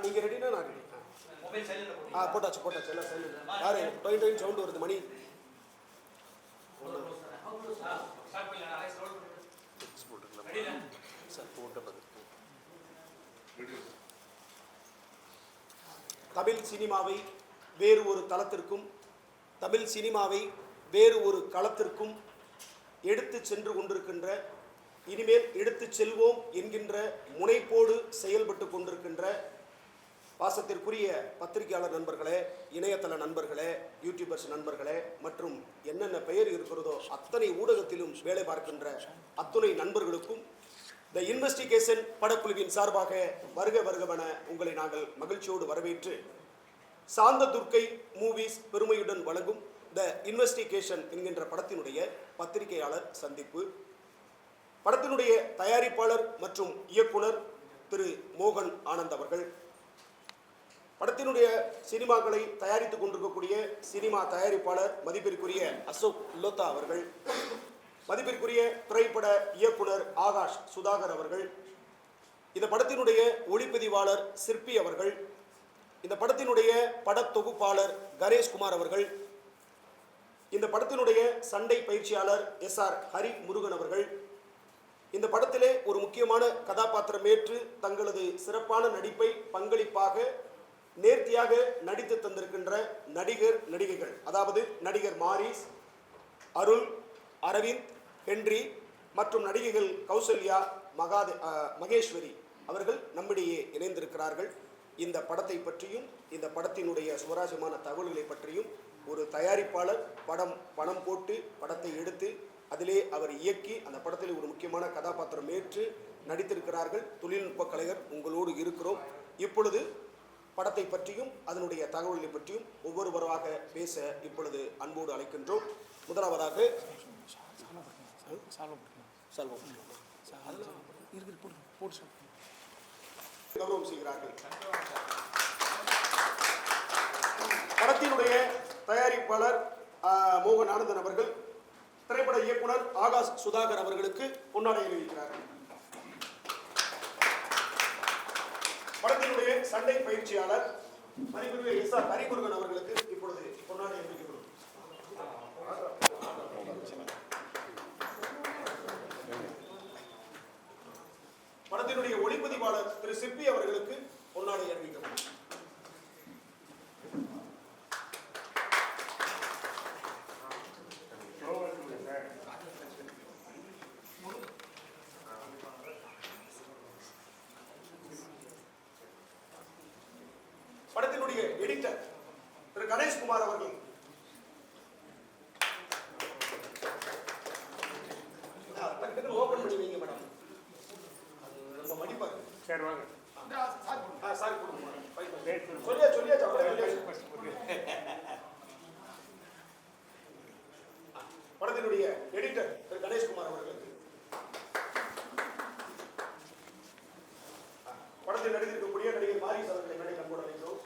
நீங்க ரெடினா நான் ready. Mobile சைலன்ட்ல போட்டாச்சு எல்லாம் சைலன்ட். யாரு டொயின் டொயின் சவுண்ட் வருது மணி. ஸ்டார்ட் பண்ணலாம். ஐஸ் ரோல் போட்டுக்கலாம். ரெடியா சார் போட்டது. தமிழ் சினிமாவை வேறு ஒரு தளத்திற்கும் தமிழ் சினிமாவை வேறு ஒரு களத்திற்கும் எடுத்து சென்று கொண்டிருக்கின்ற, இனிமேல் எடுத்து செல்வோம் என்கின்ற முனைப்போடு செயல்பட்டு கொண்டிருக்கின்ற பாசத்திற்குரிய பத்திரிகையாளர் நண்பர்களே, இணையதள நண்பர்களே, யூடியூபர்ஸ் நண்பர்களே மற்றும் என்னென்ன பெயர் இருக்கிறதோ அத்தனை ஊடகத்திலும் வேலை பார்க்கின்ற அத்துணை நண்பர்களுக்கும் த இன்வெஸ்டிகேஷன் படக்குழுவின் சார்பாக வருக வருகவென உங்களை நாங்கள் மகிழ்ச்சியோடு வரவேற்று, சாந்த துர்க்கை மூவிஸ் பெருமையுடன் வழங்கும் த இன்வெஸ்டிகேஷன் என்கின்ற படத்தினுடைய பத்திரிகையாளர் சந்திப்பு. படத்தினுடைய தயாரிப்பாளர் மற்றும் இயக்குனர் திரு மோகன் ஆனந்த் அவர்கள், படத்தினுடைய சினிமாக்களை தயாரித்துக் கொண்டிருக்கக்கூடிய சினிமா தயாரிப்பாளர் மதிப்பிற்குரிய அசோக் லோத்தா அவர்கள், மதிப்பிற்குரிய திரைப்பட இயக்குனர் ஆகாஷ் சுதாகர் அவர்கள், இந்த படத்தினுடைய ஒளிப்பதிவாளர் சிற்பி அவர்கள், இந்த படத்தினுடைய படத்தொகுப்பாளர் கணேஷ்குமார் அவர்கள், இந்த படத்தினுடைய சண்டை பயிற்சியாளர் SR ஹரி முருகன் அவர்கள், இந்த படத்திலே ஒரு முக்கியமான கதாபாத்திரம் ஏற்று தங்களது சிறப்பான நடிப்பை பங்களிப்பாக நேர்த்தியாக நடித்து தந்திருக்கின்ற நடிகர் நடிகைகள், அதாவது நடிகர் மாரிஸ், அருள், அரவிந்த், ஹென்றி மற்றும் நடிகைகள் கௌசல்யா, மகேஸ்வரி அவர்கள் நம்மிடையே இணைந்திருக்கிறார்கள். இந்த படத்தை பற்றியும் இந்த படத்தினுடைய சுவாரஸ்யமான தகவல்களை பற்றியும் ஒரு தயாரிப்பாளர் பணம் போட்டு படத்தை எடுத்து அதிலே அவர் இயக்கி அந்த படத்தில் ஒரு முக்கியமான கதாபாத்திரம் ஏற்று நடித்திருக்கிறார்கள். தொழில்நுட்ப கலைஞர் உங்களோடு இருக்கிறோம். இப்பொழுது படத்தை பற்றியும் அதனுடைய தகவல்களை பற்றியும் ஒவ்வொருவராக பேச இப்பொழுது அன்போடு அழைக்கின்றோம். முதலாவதாக கௌரவம் செய்கிறார்கள். படத்தினுடைய தயாரிப்பாளர் மோகன் ஆனந்தன் அவர்கள், திரைப்பட இயக்குனர் ஆகாஷ் சுதாகர் அவர்களுக்கு பொன்னாடை அணிவிக்கிறார்கள். படத்தினுடைய சண்டை பயிற்சியாளர் மதிப்பிற்குரிய SR ஹரிமுருகன் அவர்களுக்கு இப்பொழுது பொன்னாடை அணிவிக்கப்படும். படத்தினுடைய ஒளிப்பதிவாளர் திரு சிற்பி அவர்களுக்கு பொன்னாடை அணிவிக்கப்படும். படத்தினுடைய எடிட்டர் திரு கணேஷ்குமார் அவர்கள், ஓபன் பண்ணி வைங்க மேடம். ரொம்ப மடிப்பாங்க. சரி வாங்க. சாரி கொடுங்க. சொல்லியா படத்தினுடைய எடிட்டர் திரு கணேஷ்குமார் அவர்களுக்கு, படத்தில் நடித்திருக்கக்கூடிய நடிகர் மாரிஸ் அவர்களை மேடை கண்போடு அழைக்கிறோம்.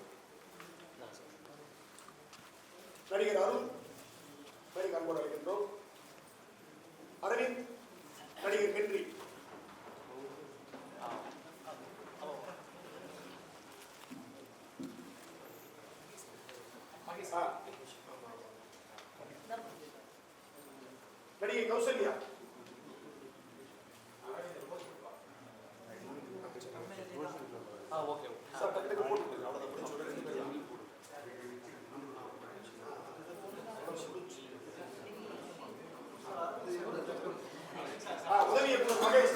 நடிகர் அருள் மேடை கண்போடு அழைக்கின்றோம். அரவிந்த், நடிகர் ஹென்றி, நடிகை கௌசல்யா, உதவி இயக்குனர் மகேஷ்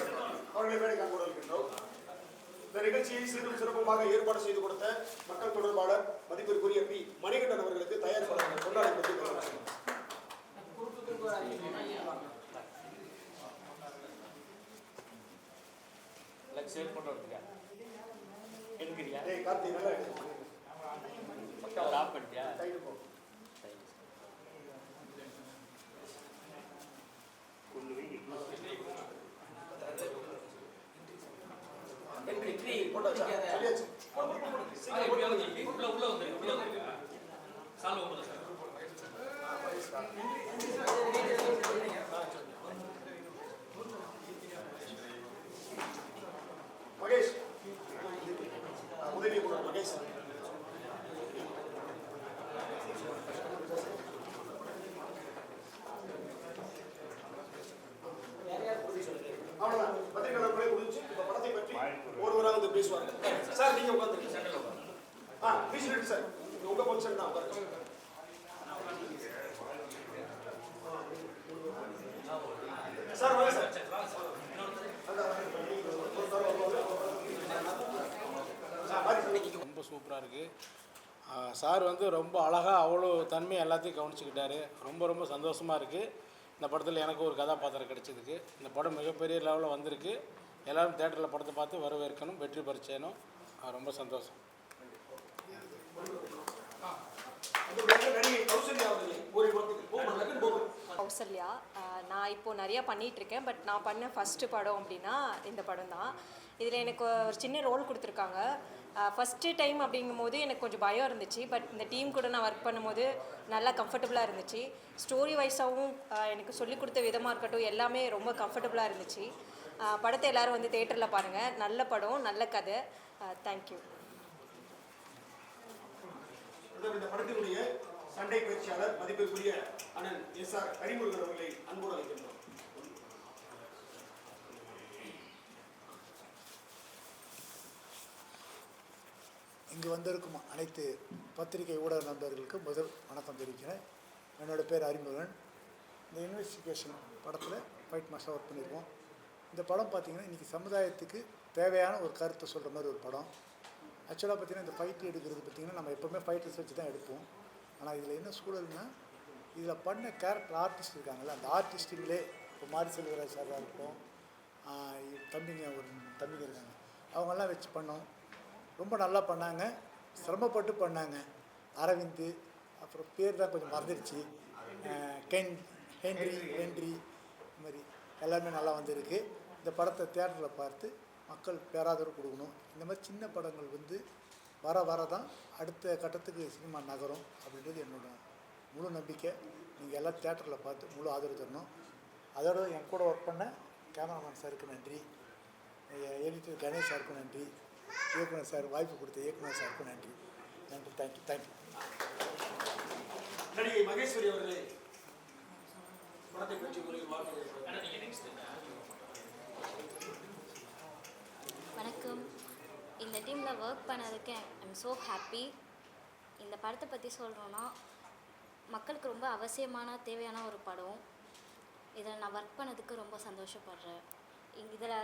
அவர்களை மேடை கண்போடு அழைக்கின்றோம். இந்த நிகழ்ச்சியை சீரும் சிறப்புமாக ஏற்பாடு செய்து கொடுத்த மக்கள் தொடர்பாளர் மதிப்பிற்குரிய பி மணிகண்டன் அவர்களுக்கு தயாரிப்பாளர்கள் கொண்டாடி பற்றி மகேஷ் உதவி இயக்குனர் மகேஷ். அவ்வளவுதான், பத்திரிகையாளர்களே முடிஞ்சு. இப்ப படத்தை பற்றி ஒருவராக வந்து பேசுவார்கள். சார் நீங்க உட்காந்துருக்கீங்க. பேசிட்டு சார் உங்க பொசிஷன் தான் உட்காருங்க. சார் வாங்க சார். ரொம்ப சூப்பராக இருக்குது. சார் வந்து ரொம்ப அழகாக அவ்வளோ தன்மை எல்லாத்தையும் கவனிச்சுக்கிட்டாரு. ரொம்ப ரொம்ப சந்தோஷமாக இருக்குது. இந்த படத்தில் எனக்கு ஒரு கதாபாத்திரம் கிடைச்சதுக்கு. இந்த படம் மிகப்பெரிய லெவலில் வந்திருக்கு. எல்லோரும் தேட்டரில் படத்தை பார்த்து வரவேற்கணும், வெற்றி பெற செய்யணும். ரொம்ப சந்தோஷம். கௌசல்யா, நான் இப்போது நிறையா பண்ணிகிட்ருக்கேன். பட் நான் பண்ண ஃபஸ்ட்டு படம் அப்படின்னா இந்த படம் தான். இதில் எனக்கு ஒரு சின்ன ரோல் கொடுத்துருக்காங்க. ஃபஸ்ட்டு டைம் அப்படிங்கும்போது எனக்கு கொஞ்சம் பயம் இருந்துச்சு. பட் இந்த டீம் கூட நான் ஒர்க் பண்ணும்போது நல்லா கம்ஃபர்டபுளாக இருந்துச்சு. ஸ்டோரி வைஸாகவும் எனக்கு சொல்லிக் கொடுத்த விதமாக இருக்கட்டும், எல்லாமே ரொம்ப கம்ஃபர்டபுளாக இருந்துச்சு. படத்தை எல்லோரும் வந்து தேட்டரில் பாருங்கள். நல்ல படம், நல்ல கதை. தேங்க்யூ. இந்த படத்தினுடைய சண்டை பயிற்சியாளர் மதிப்பிற்குரிய அண்ணன் எஸ்.ஆர். கரிமுருகன் அவர்களை அன்போடு அழைக்கின்றோம். இங்கு வந்திருக்கும் அனைத்து பத்திரிகை ஊடக நண்பர்களுக்கு முதல் வணக்கம் தெரிவிக்கிறேன். என்னோடய பேர் அறிமுகன். இந்த இன்வெஸ்டிகேஷன் படத்தில் ஃபைட் மாஸ்டர் ஒர்க் பண்ணியிருக்கோம். இந்த படம் பார்த்திங்கன்னா இன்றைக்கி சமுதாயத்துக்கு தேவையான ஒரு கருத்தை சொல்கிற மாதிரி ஒரு படம். ஆக்சுவலாக பார்த்திங்கன்னா இந்த ஃபைட்டு எடுக்கிறது பார்த்திங்கன்னா நம்ம எப்போவுமே ஃபைட்டர்ஸ் வச்சு தான் எடுப்போம். ஆனால் இதில் என்ன சூழல்னா, இதில் பண்ண கேரக்டர் ஆர்டிஸ்ட் இருக்காங்கள்ல, அந்த ஆர்டிஸ்ட்டுங்களே இப்போ மாரி செல்வராஜ் சாராக இருக்கட்டும், தம்பிங்க இருக்காங்க, அவங்கெல்லாம் வச்சு பண்ணோம். ரொம்ப நல்லா பண்ணாங்க, சிரமப்பட்டு பண்ணாங்க. அரவிந்த், அப்புறம் பேர் தான் கொஞ்சம் மறந்துடுச்சு, ஹென்றி இந்த மாதிரி எல்லாருமே நல்லா வந்திருக்கு. இந்த படத்தை தேட்டரில் பார்த்து மக்கள் பேராதரவு கொடுக்கணும். இந்த மாதிரி சின்ன படங்கள் வந்து வர தான் அடுத்த கட்டத்துக்கு சினிமா நகரும் அப்படின்றது என்னோடய முழு நம்பிக்கை. நீங்கள் எல்லாம் தேட்டரில் பார்த்து முழு ஆதரவு தரணும். அதோட என் கூட ஒர்க் பண்ண கேமராமேன் சாருக்கு நன்றி, எடிட்டர் கணேஷ் சாருக்கும் நன்றி, இயக்குனர் சார் வாய்ப்பு கொடுத்த இயக்குனர் சாருக்கும் நன்றி. தேங்க்யூ. நடிகை மகேஸ்வரி அவர்களே, படத்தை பற்றி வணக்கம். இந்த டீமில் ஒர்க் பண்ணதுக்கு ஐம் ஸோ ஹாப்பி. இந்த படத்தை பற்றி சொல்கிறோன்னா, மக்களுக்கு ரொம்ப அவசியமான தேவையான ஒரு படம். இதில் நான் ஒர்க் பண்ணதுக்கு ரொம்ப சந்தோஷப்படுறேன். இதில்